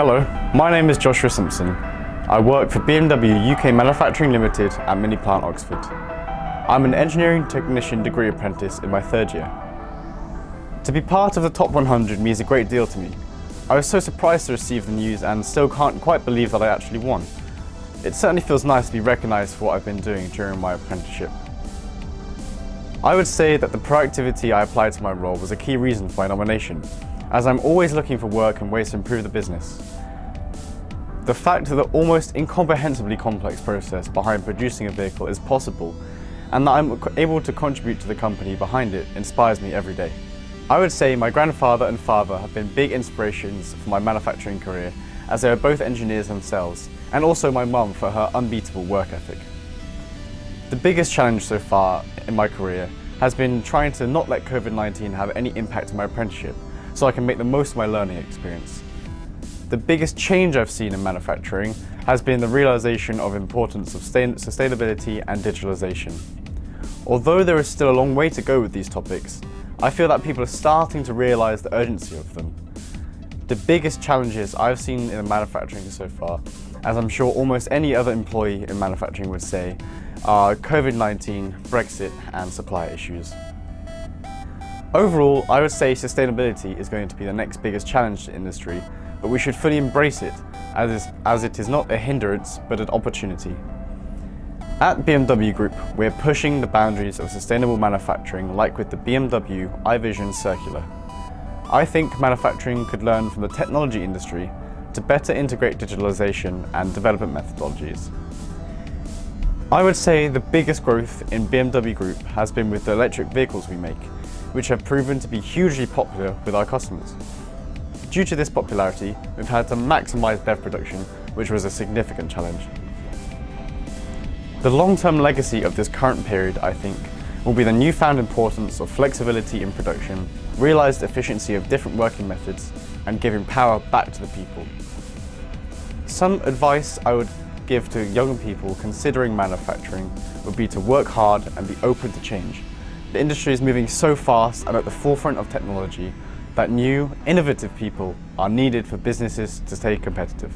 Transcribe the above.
Hello, my name is Joshua Simpson. I work for BMW UK Manufacturing Limited at Mini Plant Oxford. I'm an engineering technician degree apprentice in my third year. To be part of the top 100 means a great deal to me. I was so surprised to receive the news and still can't quite believe that I actually won. It certainly feels nice to be recognised for what I've been doing during my apprenticeship. I would say that the proactivity I applied to my role was a key reason for my nomination, as I'm always looking for work and ways to improve the business. The fact that the almost incomprehensibly complex process behind producing a vehicle is possible, and that I'm able to contribute to the company behind it, inspires me every day. I would say my grandfather and father have been big inspirations for my manufacturing career, as they are both engineers themselves, and also my mum for her unbeatable work ethic. The biggest challenge so far in my career has been trying to not let COVID-19 have any impact on my apprenticeship, so I can make the most of my learning experience. The biggest change I've seen in manufacturing has been the realization of the importance of sustainability and digitalization. Although there is still a long way to go with these topics, I feel that people are starting to realize the urgency of them. The biggest challenges I've seen in manufacturing so far, as I'm sure almost any other employee in manufacturing would say, are COVID-19, Brexit, and supply issues. Overall, I would say sustainability is going to be the next biggest challenge to industry, but we should fully embrace it, as it is not a hindrance, but an opportunity. At BMW Group, we're pushing the boundaries of sustainable manufacturing, like with the BMW iVision Circular. I think manufacturing could learn from the technology industry to better integrate digitalization and development methodologies. I would say the biggest growth in BMW Group has been with the electric vehicles we make, which have proven to be hugely popular with our customers. Due to this popularity, we've had to maximize BEV production, which was a significant challenge. The long-term legacy of this current period, I think, will be the newfound importance of flexibility in production, realized efficiency of different working methods, and giving power back to the people. Some advice I would give to young people considering manufacturing would be to work hard and be open to change. The industry is moving so fast and at the forefront of technology that new, innovative people are needed for businesses to stay competitive.